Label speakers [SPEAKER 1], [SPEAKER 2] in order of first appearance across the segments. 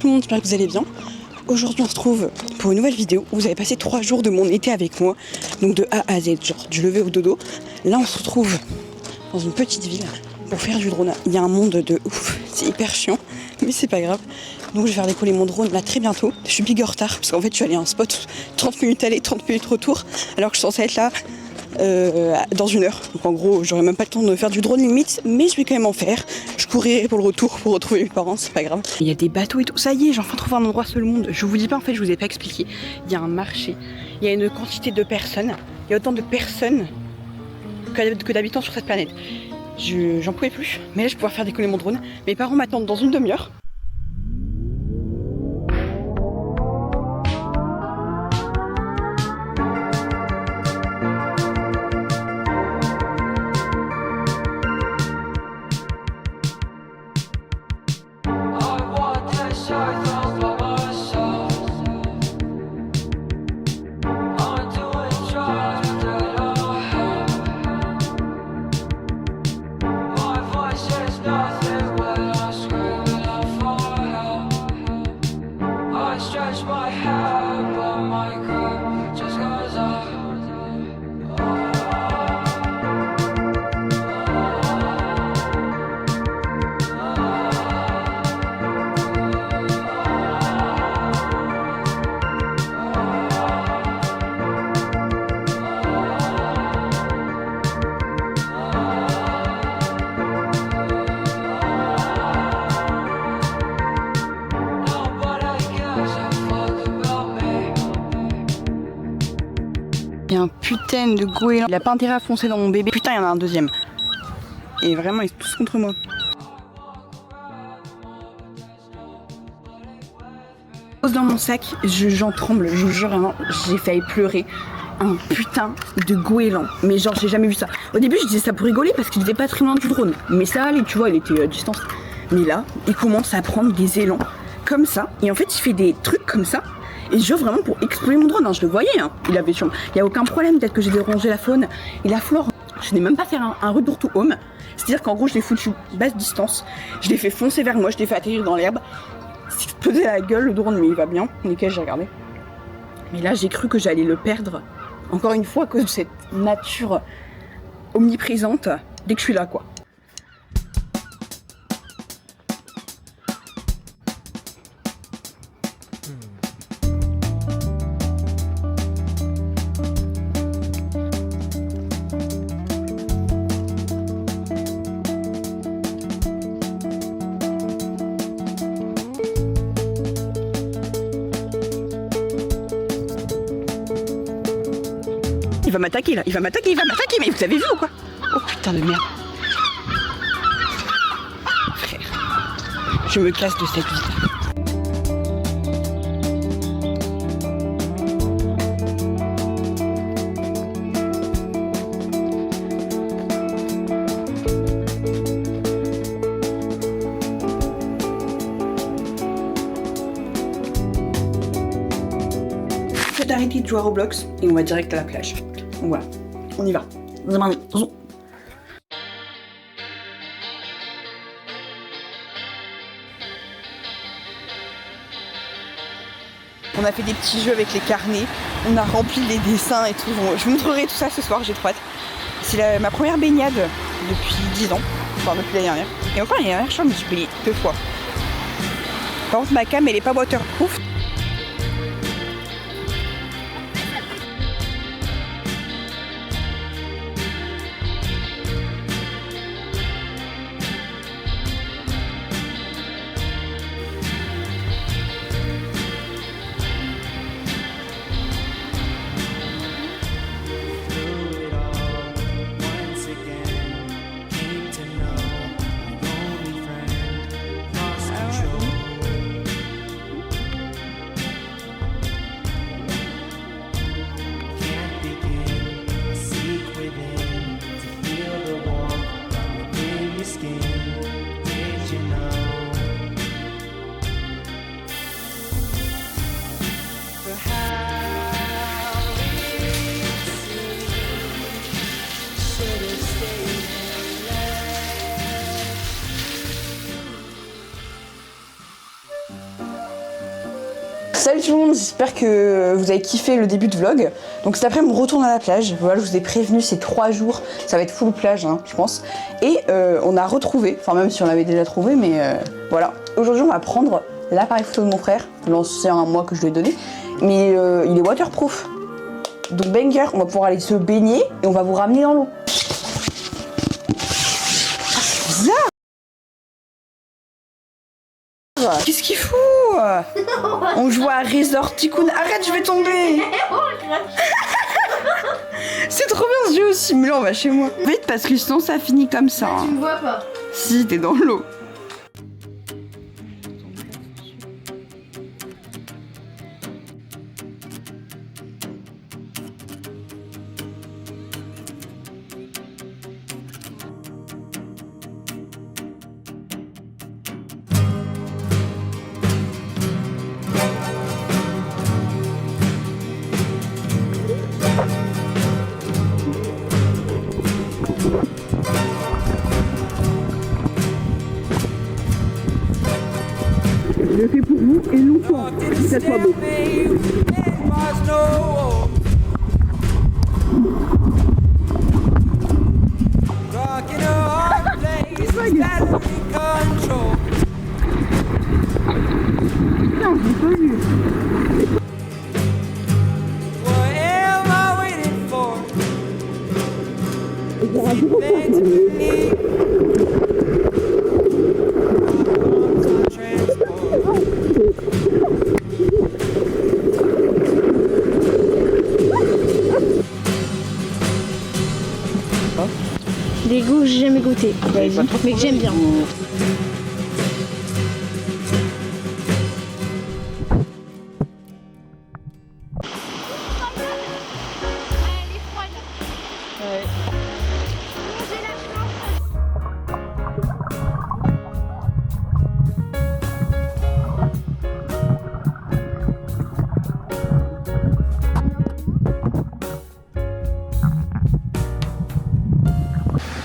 [SPEAKER 1] tout le monde, j'espère que vous allez bien. Aujourd'hui on se retrouve pour une nouvelle vidéo. Vous avez passé 3 jours de mon été avec moi, donc de A à Z, genre du lever au dodo. Là on se retrouve dans une petite ville pour faire du drone. Il y a un monde de ouf, c'est hyper chiant, mais c'est pas grave. Donc je vais faire décoller mon drone là très bientôt. Je suis big en retard parce qu'en fait je suis allée à un spot 30 minutes aller, 30 minutes retour, alors que je suis censée être là dans 1 heure. Donc en gros j'aurai même pas le temps de faire du drone limite, mais je vais quand même en faire. Je courrai pour le retour pour retrouver mes parents, c'est pas grave. Il y a des bateaux et tout, ça y est, j'ai enfin trouvé un endroit seul monde. Je vous dis pas, en fait je vous ai pas expliqué. Il y a un marché, il y a une quantité de personnes, il y a autant de personnes que d'habitants sur cette planète. J'en pouvais plus, mais là je vais pouvoir faire décoller mon drone. Mes parents m'attendent dans 1 demi-heure. Il y a un putain de goéland. Il a pas intérêt à foncer dans mon bébé. Putain, il y en a un deuxième. Et vraiment, ils sont tous contre moi. Pose dans mon sac, j'en tremble, je vous jure, vraiment, j'ai failli pleurer. Un putain de goéland. Mais genre, j'ai jamais vu ça. Au début, je disais ça pour rigoler parce qu'il était pas très loin du drone. Mais ça allait, tu vois, il était à distance. Mais là, il commence à prendre des élans comme ça. Et en fait, il fait des trucs comme ça. Et genre vraiment pour exploser mon drone, hein, je le voyais, hein. Il y a aucun problème, peut-être que j'ai dérangé la faune et la flore. Je n'ai même pas fait un retour to home. C'est-à-dire qu'en gros, je l'ai foutu basse distance. Je l'ai fait foncer vers moi, je l'ai fait atterrir dans l'herbe. C'est explosé à la gueule le drone, mais il va bien. Nickel, j'ai regardé. Mais là, j'ai cru que j'allais le perdre. Encore une fois, à cause de cette nature omniprésente, dès que je suis là, quoi. Il va m'attaquer là, il va m'attaquer, mais vous avez vu ou quoi? Oh putain de merde. Frère, je me casse de cette vie. Faut arrêter de jouer à Roblox et on va direct à la plage. Donc voilà, on y va. On a fait des petits jeux avec les carnets, on a rempli les dessins et tout. Je vous montrerai tout ça ce soir, j'ai trop hâte. C'est ma première baignade depuis 10 ans, enfin depuis l'année dernière. Et encore l'année dernière, je me suis baignée 2 fois. Par contre, ma cam elle est pas waterproof. Salut tout le monde, j'espère que vous avez kiffé le début de vlog. Donc cet après-midi on retourne à la plage. Voilà, je vous ai prévenu, c'est 3 jours, ça va être full plage hein, je pense. Et on a retrouvé, enfin même si on l'avait déjà trouvé, mais voilà. Aujourd'hui on va prendre l'appareil photo de mon frère, l'ancien à moi que je lui ai donné. Mais il est waterproof. Donc banger, on va pouvoir aller se baigner et on va vous ramener dans l'eau. Bizarre. Qu'est-ce qu'il fout? On joue à Resort Tycoon. Arrête, je vais tomber. C'est trop bien ce jeu aussi, mais là on va chez moi. Vite parce que sinon ça finit comme ça.
[SPEAKER 2] Tu me vois pas?
[SPEAKER 1] Si, t'es dans l'eau. Je le fais pour vous et longtemps, que ça soit beau. Putain, je l'ai pas vu.
[SPEAKER 2] Des goûts que j'ai jamais goûté, mais que j'aime bien.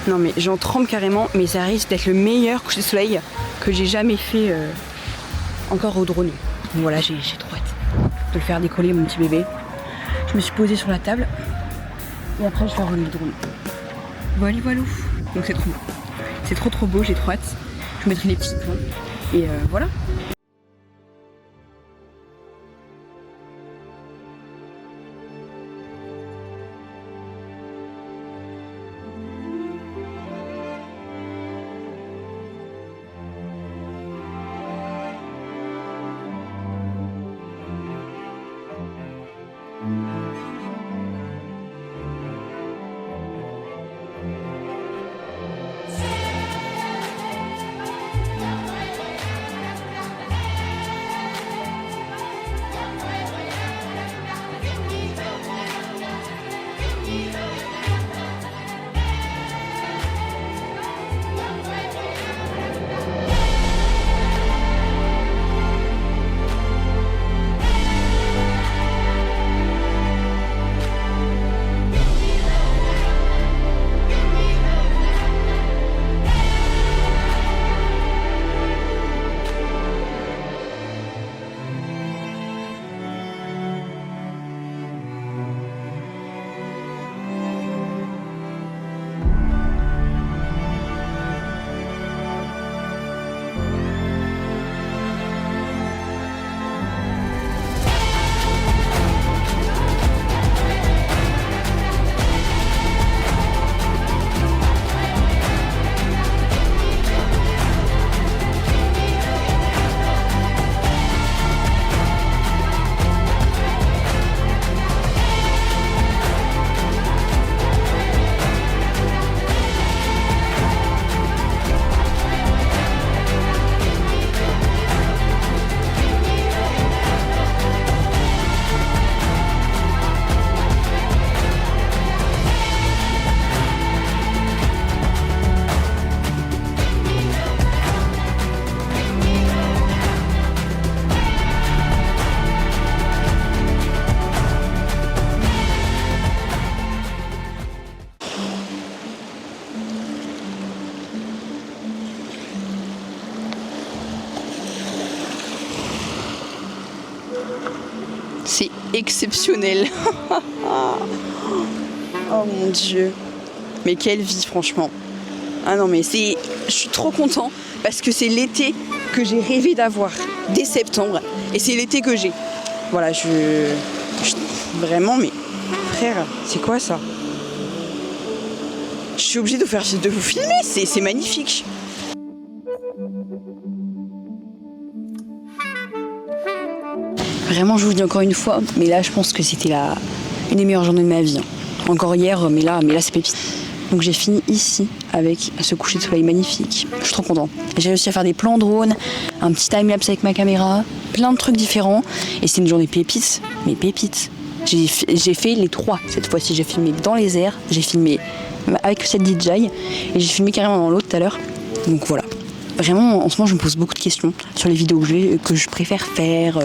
[SPEAKER 1] Non mais j'en tremble carrément, mais ça risque d'être le meilleur coucher de soleil que j'ai jamais fait encore au drone. Donc voilà, j'ai trop hâte de le faire décoller mon petit bébé. Je me suis posée sur la table et après je vais rouler le drone. Voilà, voilà. Donc c'est trop beau. C'est trop beau, j'ai trop hâte. Je vous mettrai les petits points et voilà. exceptionnel. Oh mon Dieu. Mais quelle vie, franchement. Ah non, mais je suis trop content parce que c'est l'été que j'ai rêvé d'avoir dès septembre. Et c'est l'été que j'ai. Voilà, vraiment, mais frère, c'est quoi ça? Je suis obligée de vous filmer, c'est magnifique. Vraiment, je vous le dis encore une fois, mais là, je pense que c'était une des meilleures journées de ma vie. Encore hier, mais là c'est pépite. Donc j'ai fini ici avec ce coucher de soleil magnifique. Je suis trop contente. J'ai réussi à faire des plans drone, un petit time-lapse avec ma caméra, plein de trucs différents. Et c'est une journée pépite, mais pépite. J'ai fait les 3 cette fois-ci. J'ai filmé dans les airs, j'ai filmé avec cette DJI et j'ai filmé carrément dans l'autre tout à l'heure. Donc voilà. Vraiment, en ce moment, je me pose beaucoup de questions sur les vidéos que je préfère faire.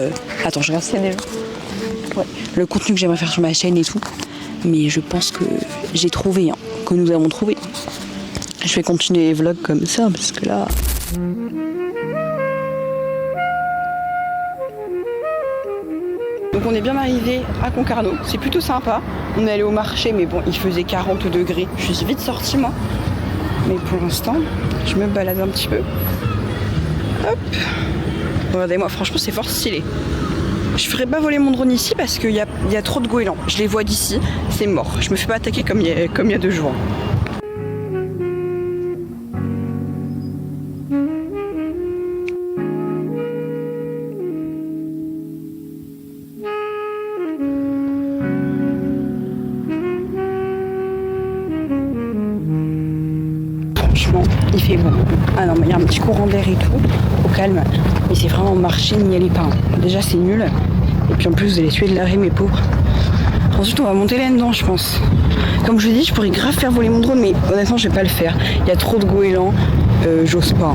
[SPEAKER 1] Attends, je regarde ça déjà. Ouais. Le contenu que j'aimerais faire sur ma chaîne et tout. Mais je pense que j'ai trouvé, que nous avons trouvé. Je vais continuer les vlogs comme ça parce que là... Donc on est bien arrivé à Concarneau, c'est plutôt sympa. On est allé au marché mais bon il faisait 40 degrés. Je suis vite sortie moi. Mais pour l'instant, je me balade un petit peu. Hop. Regardez-moi, franchement c'est fort stylé. Je ferai pas voler mon drone ici parce qu'il y a trop de goélands. Je les vois d'ici, c'est mort. Je me fais pas attaquer comme il y a 2 jours. Franchement, il fait beau. Ah non, mais il y a un petit courant d'air et tout, au calme. Mais c'est vraiment marcher, n'y allez pas. Déjà, c'est nul. Et puis en plus, vous allez suer de l'arrêt, mes pauvres. Ensuite, on va monter là-dedans, je pense. Comme je vous dis, je pourrais grave faire voler mon drone, mais honnêtement, je vais pas le faire. Il y a trop de goélands, j'ose pas.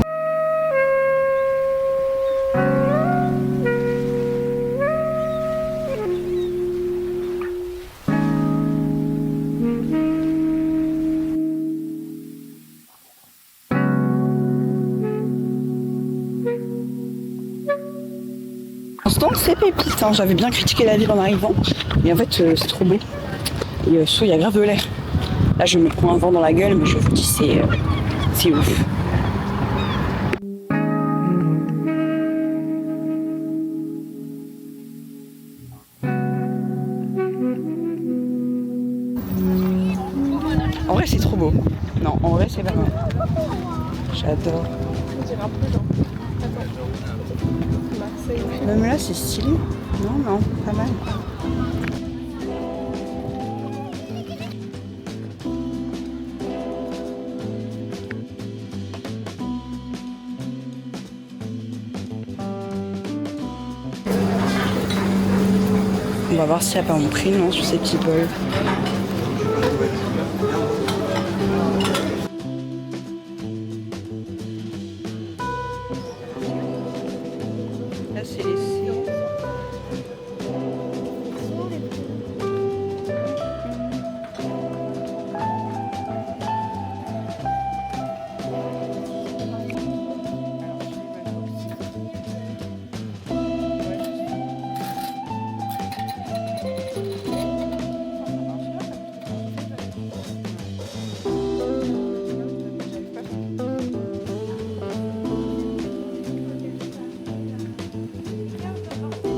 [SPEAKER 1] C'est pépite, hein. J'avais bien critiqué la ville en arrivant, mais en fait c'est trop beau. Et il y a grave de l'air. Là je me prends un vent dans la gueule, mais je vous dis c'est ouf. En vrai c'est trop beau. Non, en vrai c'est pas mal. J'adore. Même là c'est stylé. Non, pas mal. On va voir s'il n'y a pas mon prix, non, sur ces petits bols. Là c'est les séances.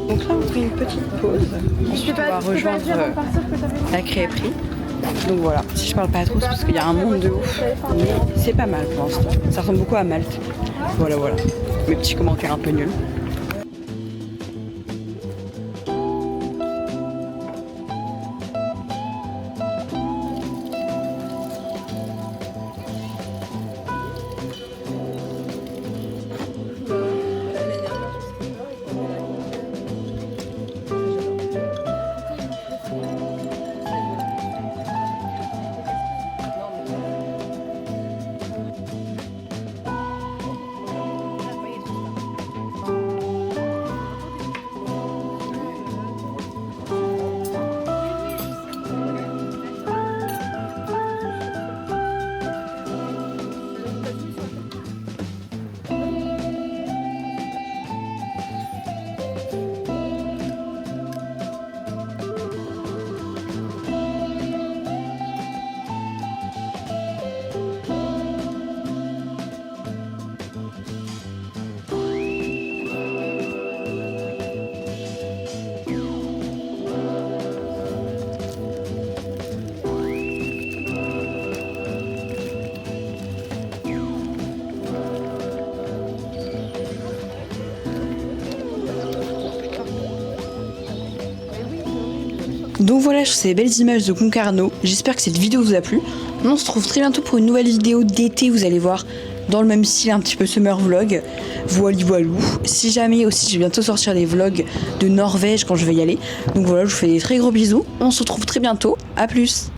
[SPEAKER 1] Donc là, on fait une petite pause. Ensuite, on va rejoindre la crêperie. Donc voilà, si je parle pas trop, c'est parce qu'il y a un monde de ouf. Mais c'est pas mal pour l'instant. Ça ressemble beaucoup à Malte. Voilà. Mes petits commentaires un peu nuls. Donc voilà, sur ces belles images de Concarneau, j'espère que cette vidéo vous a plu. On se retrouve très bientôt pour une nouvelle vidéo d'été, vous allez voir, dans le même style, un petit peu summer vlog, voilou. Si jamais aussi, je vais bientôt sortir des vlogs de Norvège quand je vais y aller. Donc voilà, je vous fais des très gros bisous. On se retrouve très bientôt, à plus.